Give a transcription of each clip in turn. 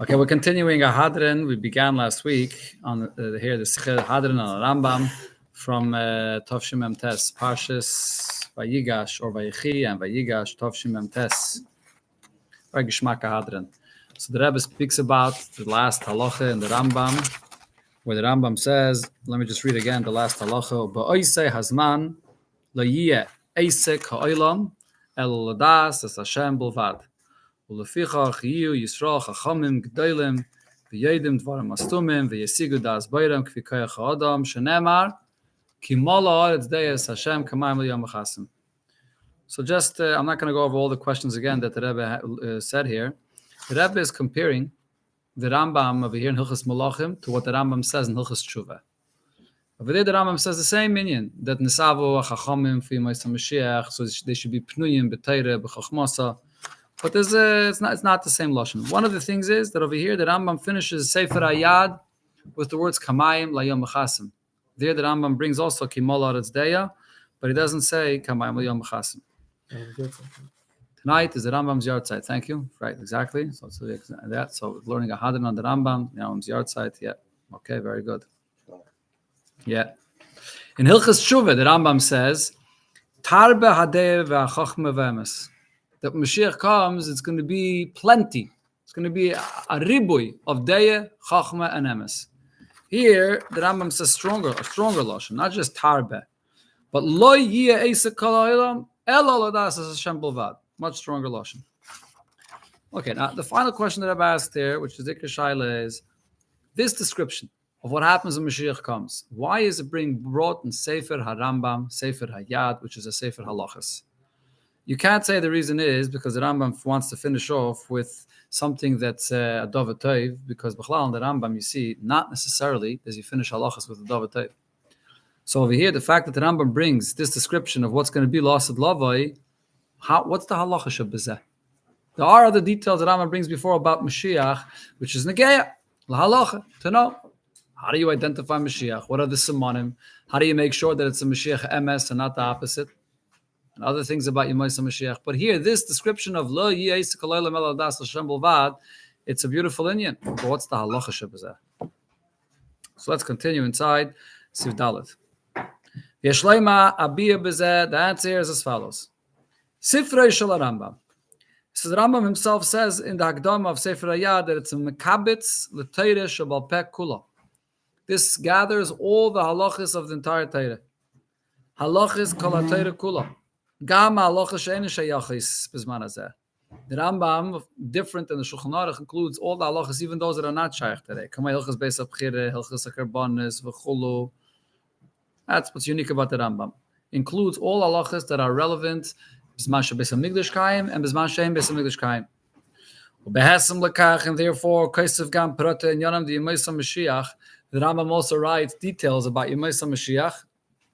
Okay, we're continuing our Hadran. We began last week on here the Sikha Hadran on Rambam from Tovshim Mem Tes, Parshas Vayigash or Vayichi and Vayigash Tovshim Mem Tes. Very Geshmaka Hadran. So the Rebbe speaks about the last halacha in the Rambam, where the Rambam says, let me just read again the last halacha. Ba'oisei hazman la'yeh eisek ha'olam el ladas es Hashem bulvad. Ulefichach yiyu yisrael chachamim g'dolim v'yedim dvarim astumim v'yesigu das bayram k'fi koyach ha'adam shenemar ki mala haaretz deyes Hashem kamayim l'yom v'chasim. So just, I'm not going to go over all the questions again that the Rebbe said here. The Rebbe is comparing the Rambam over here in Hilchos Malachim to what the Rambam says in Hilchos Tshuva. Over there, the Rambam says the same minyan, that Nisavu Chachamim Fi Ma'aseh Mashiach, so they should be Pnuyim B'Teire B'Chachmasa. But it's not the same lashon. One of the things is that over here, the Rambam finishes Sefer Hayad with the words Kamayim L'Yom V'Chasim. There, the Rambam brings also Kimol Haaretz Deya, but he doesn't say Kamayim L'Yom V'Chasim. Tonight is the Rambam's yard site. Thank you. Right, exactly. So that. So learning a hadran on the Rambam, Rambam's yard site. Yeah. Okay, very good. Yeah. In Hilchas Tshuva, the Rambam says, Tarbe hadeh v'achachme v'emes. That when Mashiach comes, it's going to be plenty. It's going to be a ribui of deye, chachme, and emes. Here, the Rambam says a stronger lashon, not just tarbe, but lo yiyeh eisek kol ha'olam elo ladas es Hashem bulvad. Much stronger lashon. Okay, now the final question that I've asked here, which is Dikra Shaila, is this description of what happens when Mashiach comes. Why is it being brought in Sefer HaRambam, Sefer Hayad, which is a Sefer Halachas? You can't say the reason is because the Rambam wants to finish off with something that's a Dovah Tov, because B'chlal in the Rambam, you see, not necessarily does he finish Halachas with a Dovah Tov. So over here, the fact that the Rambam brings this description of what's going to be Lasad Lavai, what's the halacha shabbazeh? There are other details that Rambam brings before about Mashiach, which is negeya, la halacha, to know. How do you identify Mashiach? What are the simonim? How do you make sure that it's a Mashiach emes and not the opposite? And other things about Yemaisa Mashiach. But here, this description of lo yiyeh kalayla meladas l'shem bulvad, it's a beautiful inyan. But what's the halacha shabbazeh? So let's continue inside Siv Dalet. Yeshleima abiyah bezeh. The answer is as follows. Sifrei Shel Rambam. So the Rambam himself says in the Hakdama of Sefer Hayad that it's a mekabitz l'teire shebal peh kula. This gathers all the halachas of the entire Teire. Halachas kol ha-teire kula. Gam halachas she'ein sheyachis b'zman hazeh. The Rambam, different than the Shulchan Aruch, includes all the halachas, even those that are not shaykh today. Kamei hilchas beis abchire, hilchas akarbanis, v'chulu. That's what's unique about the Rambam. Includes all halachas that are relevant B'zman she'beis hamikdash kaim and b'zman she'ein beis hamikdash kaim. U'behesem lekach, and therefore kaisav gam prate and yonam the Yemaisa Mashiach. The Rambam also writes details about Yemaisa Mashiach.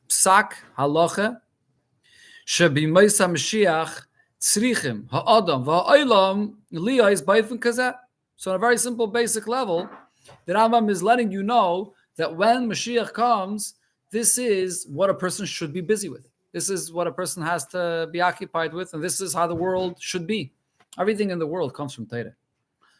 Psak halacha she'b'Yemaisa Mashiach tzrichim ha'adam v'ha'olam liyais b'ayfin kazeh. So on a very simple, basic level, the Rambam is letting you know that when Mashiach comes, this is what a person should be busy with. This is what a person has to be occupied with, and this is how the world should be. Everything in the world comes from Torah.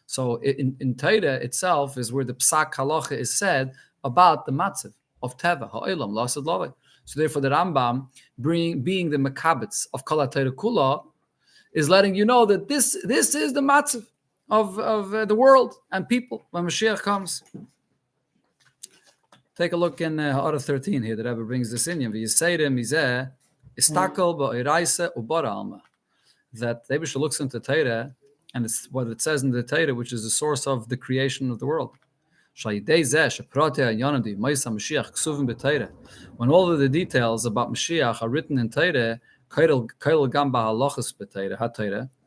So in Torah itself is where the Psak Halacha is said about the matzav of Teva, Ha'olam, Lasad Lavai. So therefore the Rambam, being the Makabitz of Kol HaTorah Kula, is letting you know that this is the matzav of the world and people when Mashiach comes. Take a look in Ha'ara 13 here. The Rebbe brings this in. V'yiseirim mizeh istakel ba'iraisa ubara alma. That the Rebbe looks into Torah, and it's what it says in the Torah, which is the source of the creation of the world. When all of the details about Mashiach are written in Torah,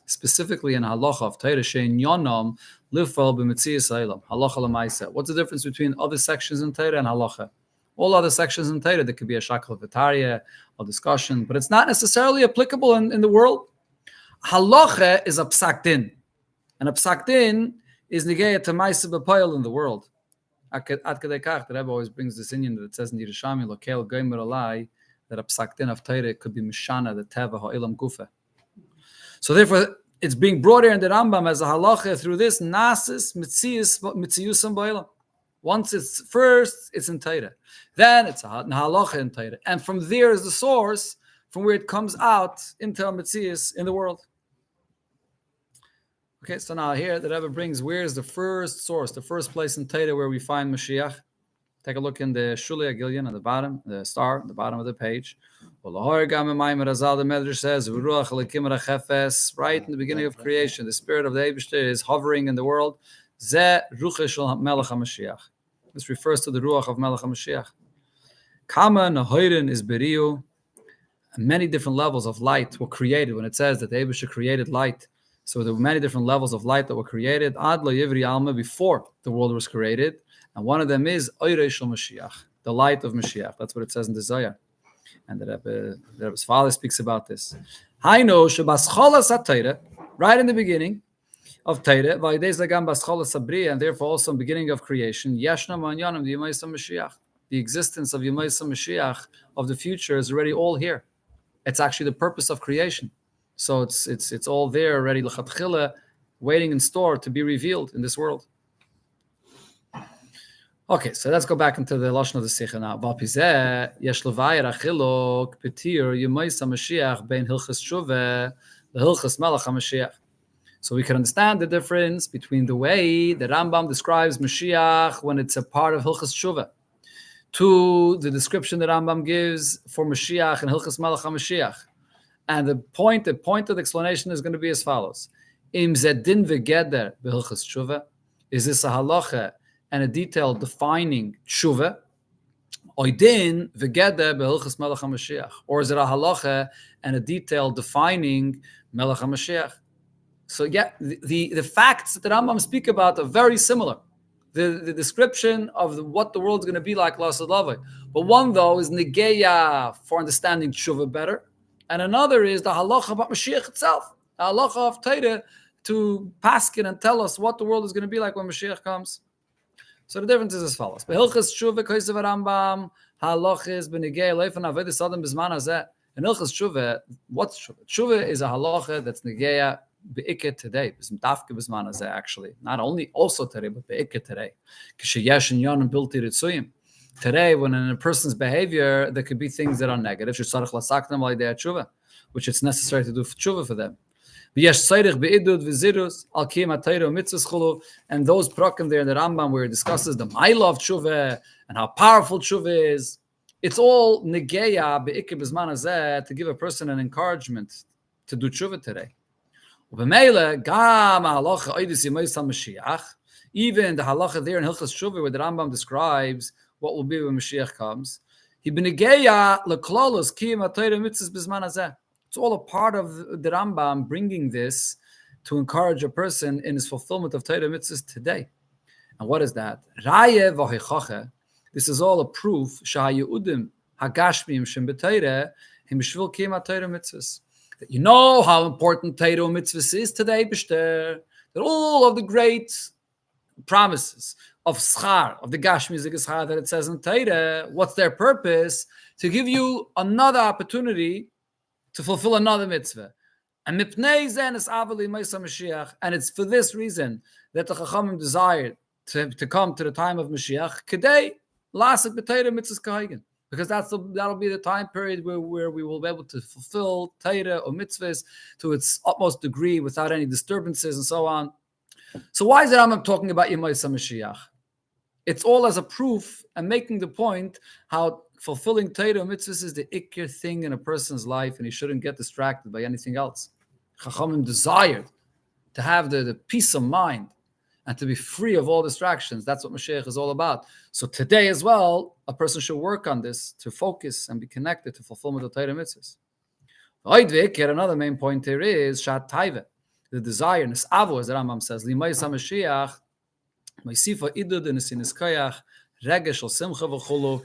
specifically in halacha of Torah, shein yonam lifal b'metzias ha'olam, halacha l'maisa. What's the difference between other sections in Torah and halacha? All other sections in Torah, there could be a shakel v'tarya or discussion, but it's not necessarily applicable in the world. Halacha is a psak din, and a psak din is negeya to maisa b'poil in the world. Ad kadei kach, the Rebbe always brings this inyan that it says in Yerushalmi, lokel goymer alai, that a psak din of Torah could be mishana, the teva ha'olam gufa. So therefore, it's being brought here in the Rambam as a halacha through this nasis mitziyusam ba'olam. Once it's first, it's in Torah. Then it's a halacha in Torah. And from there is the source from where it comes out into mitziyus in the world. Okay, so now here the Rebbe brings where is the first source, the first place in Torah where we find Mashiach. Take a look in the Shulei Agilyon at the bottom, the star, at the bottom of the page. The Medrash says, right in the beginning of creation, the spirit of the Eibishter is hovering in the world. This refers to the Ruach of Melech HaMashiach. Kama Nahoirin is Beriu. Many different levels of light were created. When it says that the Eibishter created light, so there were many different levels of light that were created Ad Lo Yivri Alma, before the world was created. And one of them is Oirei Shel Mashiach, the light of Mashiach. That's what it says in the Zohar. And the Rebbe's father speaks about this. Haino Shebascholas HaTorah, right in the beginning of Torah, and therefore also in the beginning of creation, Yashna Manyanim, the Yemaisa Mashiach. The existence of Yemaisa Mashiach of the future is already all here. It's actually the purpose of creation. So it's all there already, l'chatchila, waiting in store to be revealed in this world. Okay, so let's go back into the lashon of the sikha now. V'apizeh yesh levayir achilok petir Yemaisa Mashiach bein hilchas tshuva lehilchas melech HaMashiach. So we can understand the difference between the way the Rambam describes Mashiach when it's a part of hilchas tshuva, to the description that Rambam gives for Mashiach and hilchas melech HaMashiach. And the point of the explanation is going to be as follows: Im zedin v'geder behilchas tshuva, is this a halacha and a detail defining tshuva, oidin v'geder behilchas melech HaMashiach, or is it a halacha and a detail defining melech HaMashiach? So yeah, the facts that the Rambam speak about are very similar. The description of what the world's going to be like, but one though is negeya for understanding tshuva better, and another is the halacha about Mashiach itself, the halacha of Torah to paskin and tell us what the world is going to be like when Mashiach comes. So the difference is as follows: Behilchas tshuva kosev Rambam halacha is benegeya leifan avedis adam bizman hazeh. In Hilchas tshuva, what's tshuva? Tshuva is a halacha that's negeya be'ikeh today. Actually, not only also today, but be'ikeh today. Today, when in a person's behavior, there could be things that are negative, which it's necessary to do tshuva for them. And those prakim there in the Rambam where it discusses the ma'ila of tshuva and how powerful tshuva is, it's all negeya be'ikeh b'zman hazeh to give a person an encouragement to do tshuva today. Even the halacha there in Hilchas Tshuva where the Rambam describes what will be when Mashiach comes, it's all a part of the Rambam bringing this to encourage a person in his fulfillment of Torah mitzvahs today. And what is that? This is all a proof that you know how important Torah mitzvahs is today, B'shter, that all of the great promises of schar, of the Gashmi schar that it says in Torah, what's their purpose? To give you another opportunity to fulfill another mitzvah. And mipnei zen is avali Moshiach Mashiach, and it's for this reason that the Chachamim desired to come to the time of Mashiach, kedei lasik b'Torah mitzvahs kahagen. Because that'll be the time period where we will be able to fulfill Torah or mitzvahs to its utmost degree without any disturbances and so on. So why is it I'm talking about Yemaisa Mashiach? It's all as a proof and making the point how fulfilling Torah or mitzvahs is the ikir thing in a person's life, and he shouldn't get distracted by anything else. Chachamim desired to have the peace of mind and to be free of all distractions. That's what Mashiach is all about. So today as well, a person should work on this to focus and be connected to fulfillment of Torah mitzvahs. Another main point here is Shat Taiva, the desire, Nisavo, as the Rambam says, Limaisa Mashiach, Maisifa Idud Nesinis Koyach, Regesh al Simcha v'chulu.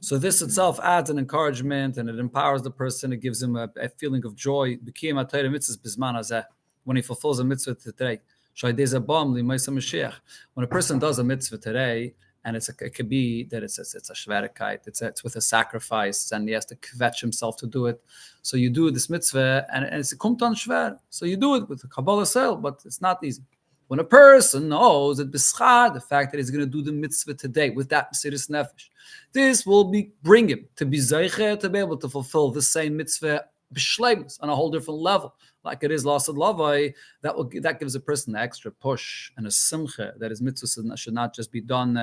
So this itself adds an encouragement and it empowers the person. It gives him a feeling of joy. B'kiyam ha'Torah mitzvahs b'zman hazeh, when he fulfills a mitzvah today. When a person does a mitzvah today and it could be that it's a shverkeit, it's with a sacrifice, and he has to kvetch himself to do it. So you do this mitzvah, and it's a kumtan shver. So you do it with the Kabbalah sel, but it's not easy. When a person knows that b'schar, the fact that he's going to do the mitzvah today with that mesiras nefesh, this will bring him to be zeicher, to be able to fulfill the same mitzvah b'shleimus on a whole different level, like it is lasad lavai. That gives a person an extra push and a simcha that his mitzvah should not just be done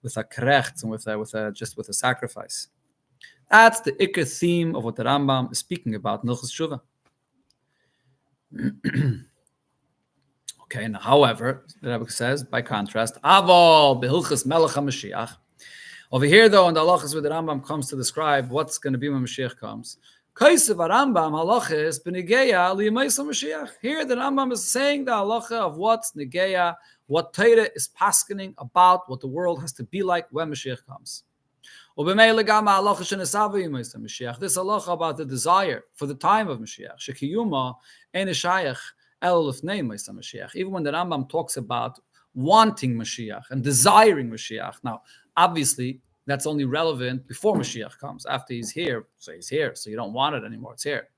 with a krecht and with a sacrifice. That's the ikar theme of what the Rambam is speaking about in Hilchos Shuvah. Okay, now, however, the Rebbe says, by contrast, Aval behilchas melech HaMashiach. Over here, though, in the halachas where the Rambam comes to describe what's going to be when Mashiach comes, Kaisev Rambam halachas b'negeya liyameis HaMashiach. Here, the Rambam is saying the halacha of what's negeya, what Torah is paskening about, what the world has to be like when Mashiach comes. This halacha about the desire for the time of Mashiach, shekiyuma ein shayach. Even when the Rambam talks about wanting Mashiach and desiring Mashiach, now obviously that's only relevant before Mashiach comes. After he's here, so you don't want it anymore. It's here.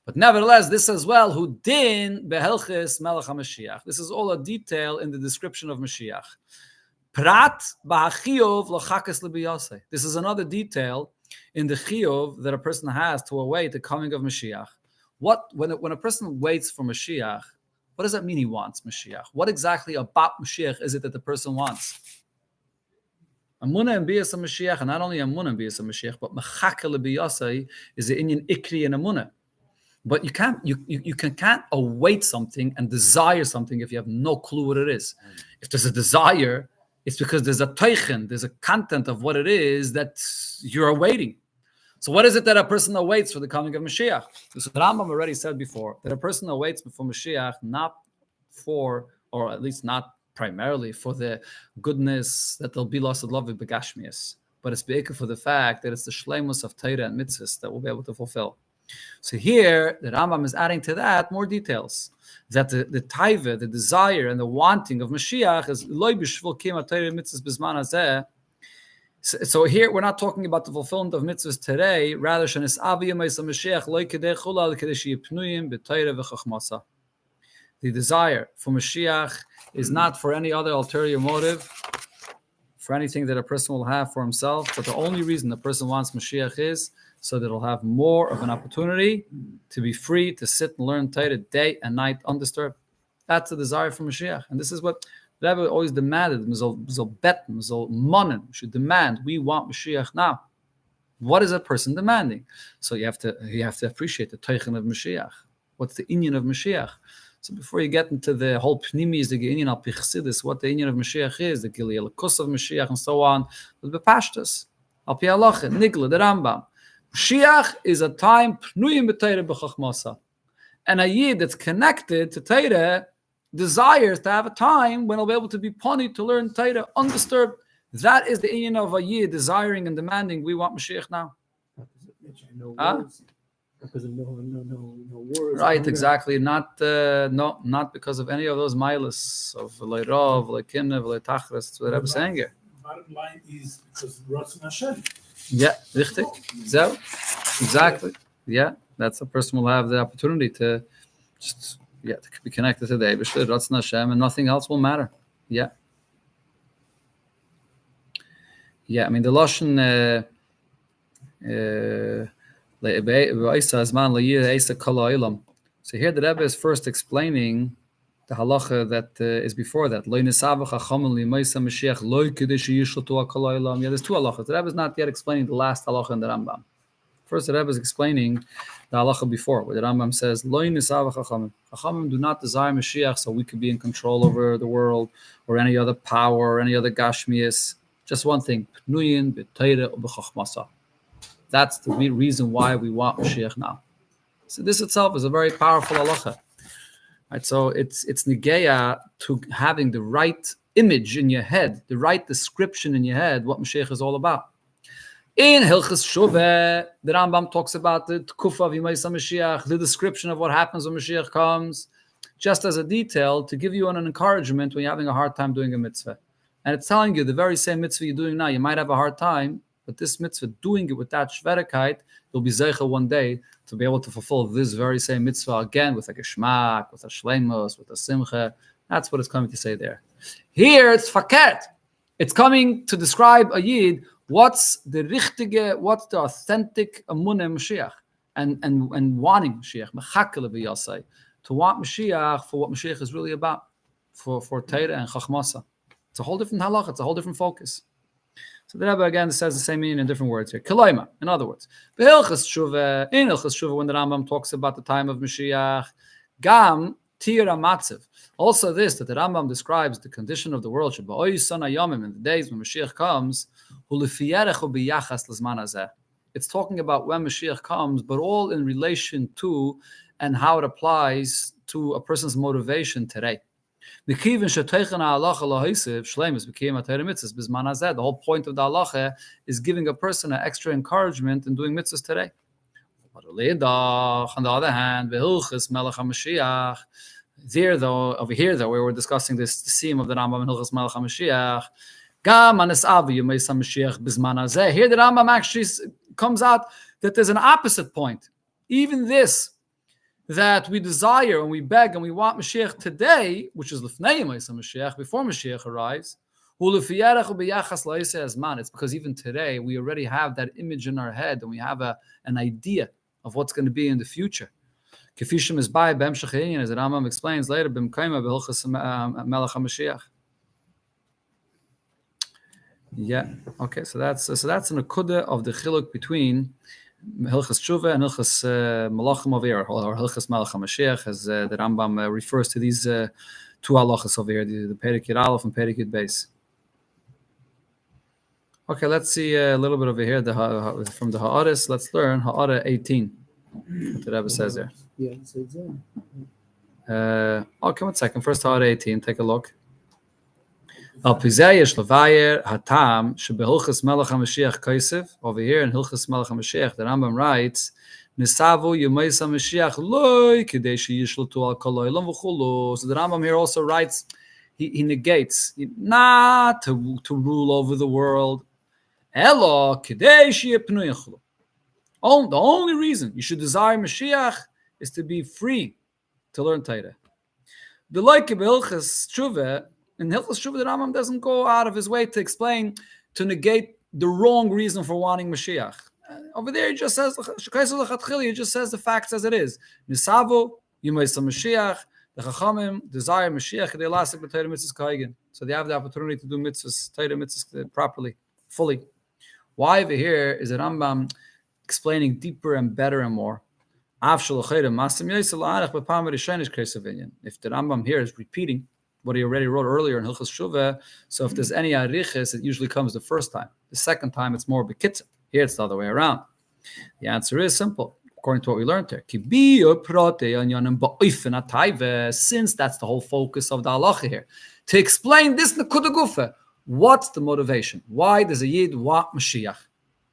But nevertheless, this as well, who din behelches melech HaMashiach. This is all a detail in the description of Mashiach. Prat ba'achiyov l'chakes l'biyaseh. This is another detail in the chiyov that a person has to await the coming of Mashiach. When a person waits for Mashiach, what does that mean he wants Mashiach? What exactly about Mashiach is it that the person wants? Amunah and Biyas Mashiach, and not only Amunah and Biyas Mashiach, but Mechake L'Biyasai is the Inyan Ikri and Amunah. But you can't await something and desire something if you have no clue what it is. If there's a desire, it's because there's a teichen, there's a content of what it is that you're awaiting. So what is it that a person awaits for the coming of Mashiach? So the Rambam already said before, that a person awaits for Mashiach not for, or at least not primarily for the goodness that there'll be lost of love with begashmias, but it's because for the fact that it's the shleimus of Torah and mitzvahs that we'll be able to fulfill. So here, the Rambam is adding to that more details, that the taiva, the desire and the wanting of Mashiach is loy b'shvul kiyum Torah mitzvahs b'zman hazeh. So here we're not talking about the fulfillment of mitzvahs today. Rather, the desire for Mashiach is not for any other ulterior motive, for anything that a person will have for himself. But the only reason the person wants Mashiach is so that he'll have more of an opportunity to be free to sit and learn Torah day and night undisturbed. That's the desire for Mashiach, and this is what the Rebbe always demanded. We should demand. We want Mashiach now. What is a person demanding? So you have to appreciate the teichen of Mashiach. What's the inyan of Mashiach? So before you get into the whole pnimis, the inyan al pichsidis, what the inyan of Mashiach is, the gili alakus of Mashiach, and so on, with the pashtas, al pi halacha, nigla, the Rambam. Mashiach is a time pnuyim b'Torah b'chachmasa, and a yid that's connected to Torah desires to have a time when he'll be able to be pony to learn Torah undisturbed. That is the inyan of a yid, desiring and demanding. We want Mashiach now. Because of no words. Right, exactly. Not because of any of those milas of leirov, leikinnev, leitachras. That's what I'm saying here. Bottom line is because Ratzon Hashem. Yeah, richtig. So, exactly. Yeah, that's a person will have the opportunity to just to be connected to the Eibishter, Ratzon Hashem, and nothing else will matter. Yeah. Yeah, I mean the Lashon so here the Rebbe is first explaining the halacha that is before that. Yeah, there's two halachas. The Rebbe is not yet explaining the last halacha in the Rambam. First, the Rebbe is explaining the halacha before, where the Rambam says, Chachamim do not desire Mashiach so we could be in control over the world or any other power or any other gashmias. Just one thing, Pnuyin b'Torah u'b'chachmasa. That's the reason why we want Mashiach now. So this itself is a very powerful halacha. Right, so it's negeya to having the right image in your head, the right description in your head, what Mashiach is all about. In Hilchos Shuvah, the Rambam talks about the Tkufa v'Yimeis Mashiach, the description of what happens when Mashiach comes, just as a detail to give you an encouragement when you're having a hard time doing a mitzvah. and it's telling you the very same mitzvah you're doing now, you might have a hard time, but this mitzvah, doing it with that shvedikite, you'll be zeicha one day to be able to fulfill this very same mitzvah again with a geschmack, with a shleimus, with a simcha. That's what it's coming to say there. Here it's faket. It's coming to describe a yid. What's the authentic amunah Mashiach and wanting Mashiach, mechakel b'yasai, to want Mashiach for what Mashiach is really about, for Torah and Chachmasa. It's a whole different halach. It's a whole different focus. So the Rebbe again says the same meaning in different words here. Kelaima, in other words, in Hilchas Shuva, when the Rambam talks about the time of Mashiach, gam tira matziv. Also this, that the Rambam describes the condition of the world, in the days when Mashiach comes, it's talking about when Mashiach comes, but all in relation to and how it applies to a person's motivation today. The whole point of the halacha is giving a person an extra encouragement in doing mitzvahs today. On the other hand, over here though, where we're discussing this theme of the Rambam in Hilchas Melech HaMashiach, here the Rambam actually comes out that there's an opposite point. Even this, that we desire and we beg and we want Mashiach today, which is Lifnei Mashiach, before Mashiach arrives, it's because even today we already have that image in our head and we have an idea of what's going to be in the future. As the Rambam explains later, yeah, okay, so that's an akudah of the chiluk between Hilchas Tshuva and Hilchas Malachim over here, or Hilchas Melech HaMashiach, as the Rambam refers to these two halachas over here, the Perek Yud Aleph and Perek Yud Beis. Okay, let's see a little bit over here from the Ha'aris. Let's learn Ha'ara 18. What the Rebbe says there. Yeah, it says Okay, 1 second. First Ha'ara 18, take a look. Al Pizay Yesh Levayer Hatam Shebehilchas Melech HaMashiach Kaisiv. Over here in Hilchas Melech HaMashiach, the Rambam writes, Nisavu Yemais HaMashiach Loi Kidei Sheyishlutu Al Kol Olam V'chulu. So the Rambam here also writes, he negates not to rule over the world. Elo Kidei Sheyipnu Yechulu. The only reason you should desire Mashiach is to be free to learn Torah. The like of Hilchas Tshuva, in Hilchas Shuva, the Rambam doesn't go out of his way to explain, to negate the wrong reason for wanting Mashiach. Over there, he just says, he just says the facts as it is. Nisavu, Yemaisa Mashiach, the Chachamim desire Mashiach, they lasik b'Torah mitzvahs k'haigen. So they have the opportunity to do mitzvahs, Torah mitzvahs properly, fully. Why over here is the Rambam explaining deeper and better and more? If the Rambam here is repeating what he already wrote earlier in Hilchas Shuvah, so if there's any arichis, it usually comes the first time. The second time, it's more bekitza. Here, it's the other way around. The answer is simple, according to what we learned here. Since that's the whole focus of the halacha here, to explain this nekuda gufa, what's the motivation? Why does a yid want Mashiach?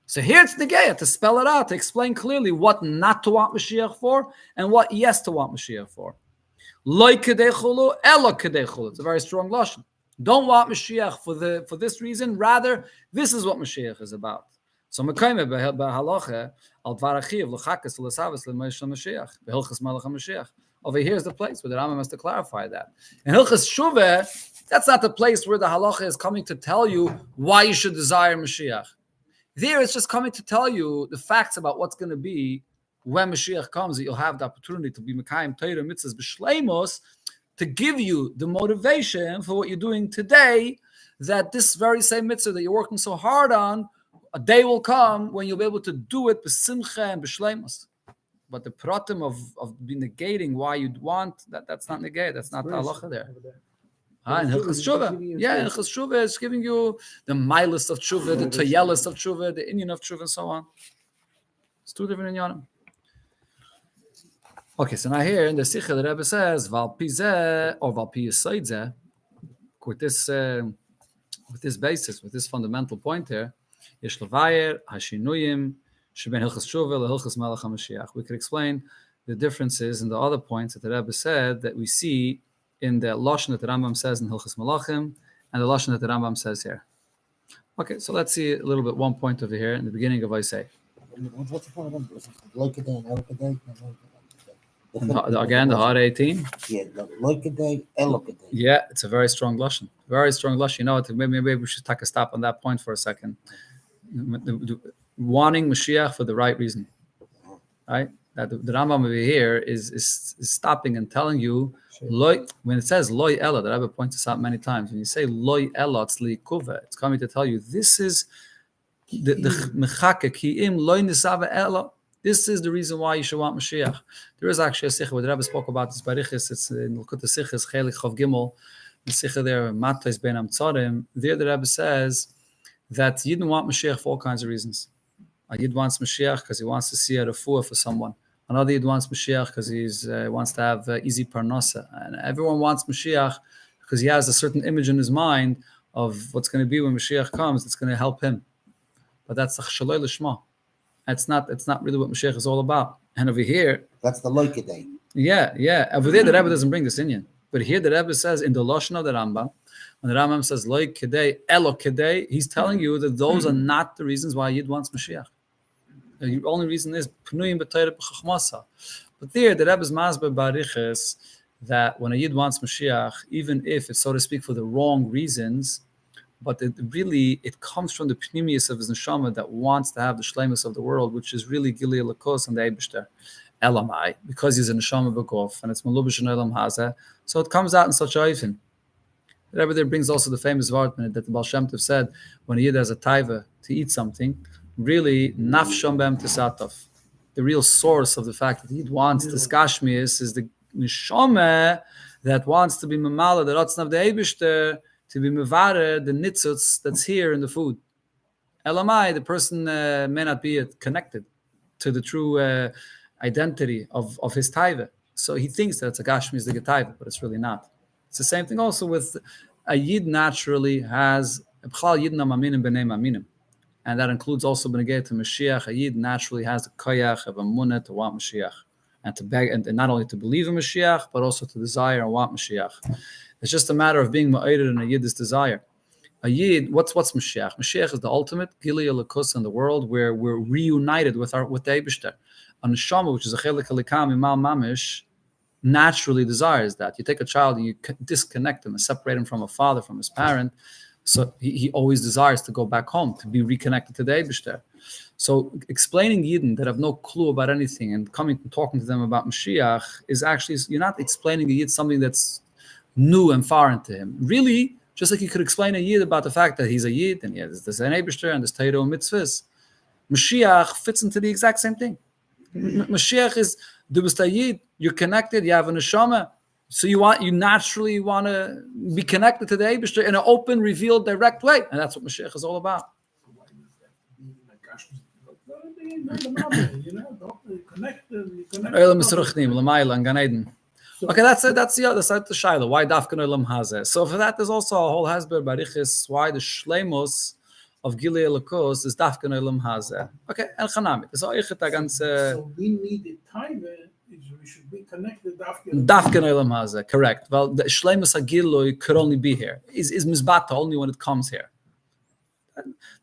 So here it's the geya to spell it out, to explain clearly what not to want Mashiach for and what yes to want Mashiach for. It's a very strong lashon. Don't want Mashiach for this reason. Rather, this is what Mashiach is about. So mekayme b'halacha al dvarachiv l'chakas l'savas l'Mashiach b'Hilchas Melech HaMashiach. Over here is the place where the Rambam has to clarify that. In Hilchas Shuvah, that's not the place where the halacha is coming to tell you why you should desire Mashiach. There, it's just coming to tell you the facts about what's going to be when Mashiach comes, that you'll have the opportunity to be Mekayim Torah mitzvahs b'shleimus, to give you the motivation for what you're doing today, that this very same mitzvah that you're working so hard on, a day will come when you'll be able to do it b'simcha and b'shleimus. But the pratim of negating why you'd want, that's not negate, that's not the halacha there. In Hilchas Shuvah, Hilchas Shuvah is giving you the milas of Shuvah, the toyelis of Shuvah, the inyan of Shuvah, and so on. It's two different inyanim. Okay, so now here in the Sikha, the Rebbe says, Val Pizeh or Val Piyasaidze, with this basis, with this fundamental point here, Yesh Levayer Hashinuyim Sheben Hilchas Shuvah LeHilchas Melech HaMashiach. We could explain the differences in the other points that the Rebbe said that we see in the lashon that the Rambam says in Hilchas Malachim and the lashon that the Rambam says here. Okay, so let's see a little bit one point over here in the beginning of Isay. What's the point of them? Loikaday and Elokaday? Again, the Har 18. Yeah, Loikaday, Elokaday. Yeah, it's a very strong lashon. Very strong lashon. You know what? Maybe we should take a stop on that point for a second. Wanting Mashiach for the right reason, right? That the Rambam over here is stopping and telling you, loy, when it says loy ella, that I've pointed this out many times. When you say loy ella, it's likuva. It's coming to tell you this is the mechake kiim loy nisava ella. This is the reason why you should want Mashiach. There is actually a sikha where the Rebbe spoke about this barichis. It's in L'kut HaSichos Chelik Chav Gimel. The sikha there, Matos Ben Amtzarim. There the Rebbe says that you didn't want Mashiach for all kinds of reasons. A Yid wants Mashiach because he wants to see a refuah for someone. Another Yid wants Mashiach because he wants to have easy parnasa. And everyone wants Mashiach because he has a certain image in his mind of what's going to be when Mashiach comes that's going to help him. But that's a shaloi l'shma. It's not really what Mashiach is all about. And over here, that's the Loikaday. Yeah. Over there, the Rebbe doesn't bring this in. But here, the Rebbe says in the lashon of the Rambam, when the Rambam says loy kedei, elo kedei, he's telling you that those are not the reasons why Yid wants Mashiach. The only reason is pnuyim b'Torah b'chachmasa. But there, the Rebbe's masber bariches that when a Yid wants Mashiach, even if it's so to speak for the wrong reasons, but it comes from the pnimius of his neshama that wants to have the shleimus of the world, which is really Gilui Lakos and the Eibishter. Elamai, because he's a neshama b'gof, and it's malubish and elam hazeh, so it comes out in such a oifen. The Rebbe there brings also the famous word that the Baal Shem Tov said, when a Yid has a taiva to eat something, really, nafsham b'em tisatov. The real source of the fact that the Yid wants this gashmius is the neshama that wants to be mamala, the rotzen of the Eibishter, to be mevare the nitzutz that's here in the food. Elamai, the person may not be connected to the true identity of his taiva. So he thinks that it's a gashmi, the taiva, but it's really not. It's the same thing also with a Yid naturally has b'chal Yidna maminim b'nei maminim. And that includes also b'negei to Mashiach. A Yid naturally has the koyach of a munah to want Mashiach. And to beg, and not only to believe in Mashiach, but also to desire and want Mashiach. It's just a matter of being ma'ated in a Yid's desire. A Yid, what's Mashiach? Mashiach is the ultimate Gilui Elokus in the world where we're reunited with the Eibishter. A neshama, which is a chelik halikam imal mamish, naturally desires that. You take a child and you disconnect him and separate him from a father, from his parent, so he always desires to go back home, to be reconnected to the Eibishter. So explaining Yidden that have no clue about anything and coming and talking to them about Mashiach is actually, you're not explaining a Yid something that's new and foreign to him. Really, just like you could explain a Yid about the fact that he's a Yid and there's an Eibishter and there's Torah and mitzvahs. Mashiach fits into the exact same thing. Mashiach is, du bist a Yid, you're connected, you have a neshama, so you naturally want to be connected to the Eibishter in an open, revealed, direct way. And that's what Mashiach is all about. Okay, that's the other side of the Shiloh. Why dafkan olam hazeh? So for that, there's also a whole hasber barichis why the shleimus of Gilui Elokus is dafkan olam hazeh. Okay, el chanamit. So we need the time. We should be connected. Dafkan olam hazeh. Correct. Well, the shleimus Gilui could only be here. Is mizbata only when it comes here.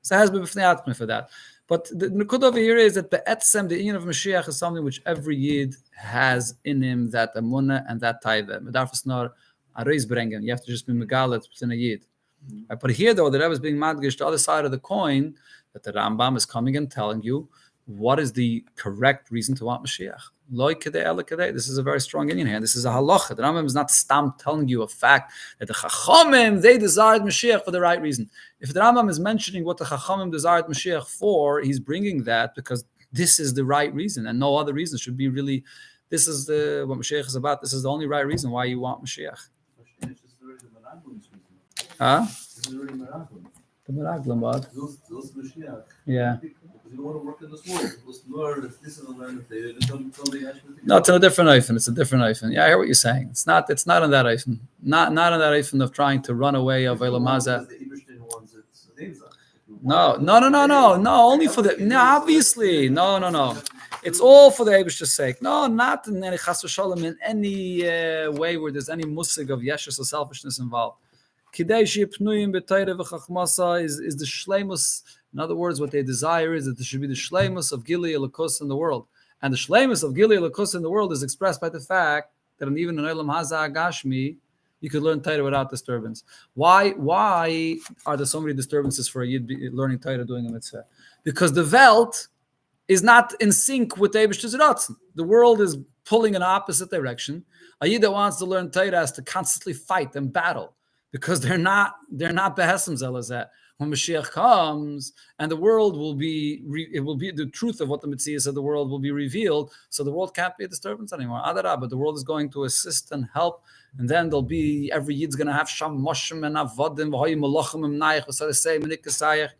So hasber b'fnei for that. But the nukud over here is that the etzem, the union of Mashiach, is something which every Yid has in him, that amunah and that taiva. Medarfus nor areis brengen. You have to just be megalet within a Yid. But here, though, the Rebbe is being madgish, the other side of the coin, that the Rambam is coming and telling you what is the correct reason to want Mashiach. Loi kedei ele kedei. This is a very strong union here. This is a halacha. The Rambam is not stamped telling you a fact that the Chachamim, they desired Mashiach for the right reason. If the Rambam is mentioning what the Chachamim desired Mashiach for, he's bringing that because this is the right reason and no other reason should be really, this is what Mashiach is about. This is the only right reason why you want Mashiach. Huh? The Meraglim, what? Yeah. You don't want to work in this world. No, it's in a different iPhone. It's a different iPhone. Yeah, I hear what you're saying. It's not on that iPhone. Not on that iPhone of trying to run away of Elamazah. No. Only for the. No, obviously. No. It's all for the Eibishter's sake. No, not in any chas v'shalom in any way where there's any musig of yeshus or selfishness involved. Kidei she'pnuyim b'Torah v'chachmasa is the shleimus. In other words, what they desire is that there should be the shleimus of Gili Elokus in the world. And the shleimus of Gili Elokus in the world is expressed by the fact that even in Olam Haza Gashmi, you could learn Torah without disturbance. Why are there so many disturbances for a Yid learning Torah, doing a mitzvah? Because the Welt is not in sync with the Eibishter's Ratzon. The world is pulling in opposite direction. A Yid that wants to learn Torah has to constantly fight and battle because they're not behesem zelazet. When Mashiach comes and the world will be, it will be the truth of what the Metzias of the world will be revealed. So the world can't be a disturbance anymore. Adarabah, but the world is going to assist and help. And then there'll be, every Yid's going to have Sham Moshem and Avodim, V'hoyim Malachim and Naich, V'sarasei, Menikasayach.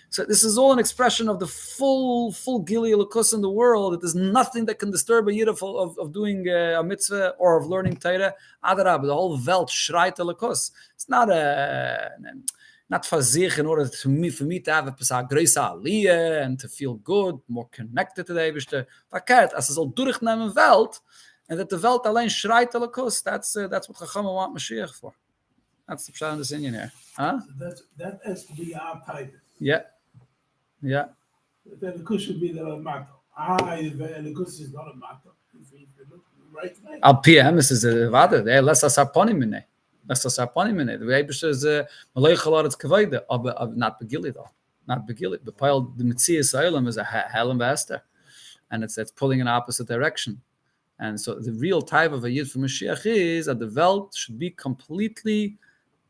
So this is all an expression of the full Gili Elokus in the world. That there's nothing that can disturb a Yid of doing a mitzvah or of learning Torah. Adarabah, the whole Welt schreit Elokus. It's not for sich in order for me to have a größer aliyah and to feel good, more connected to the Eibishter. Verkehrt, as es all durchnehmen Welt, and that the Welt allein schreit Elokus. That's what Chachama want Mashiach for. That's the pshat in this Indian here. Huh? So that has to be our type. Yeah. The Elokus should be the motto. The Elokus is not a motto. If you look right way. Al PM is a vada. Less as harponim in it. That's a sarponim in it. The Eibishter is Malay Chalaretz Kavayda, of not Begili though. Not Begili. The pile, the Metzias Olam is a Helen Esther. And it's pulling in opposite direction. And so the real type of a Yid for Mashiach is that the Welt should be completely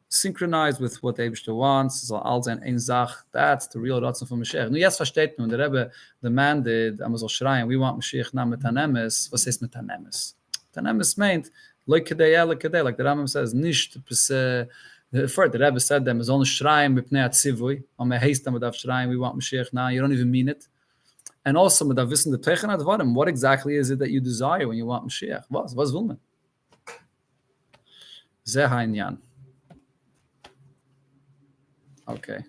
synchronized with what the Eibishter wants. So all sein ein Zach. That's the real Ratzon for Mashiach. Nu jetzt versteht man, der Rebbe demanded, soll schreien, we want Mashiach now mit Tanemes. Was heißt mit Tanemes? Tanemes meint, like the Rambam says, nicht the Rebbe said them is only schreien b'pnei atzivui. Or haste them without schreien. We want Mashiach now. You don't even mean it. And also, with wissen the Teichen advarim. What exactly is it that you desire when you want Mashiach? Was will man? Zeh ha'inyan. Okay.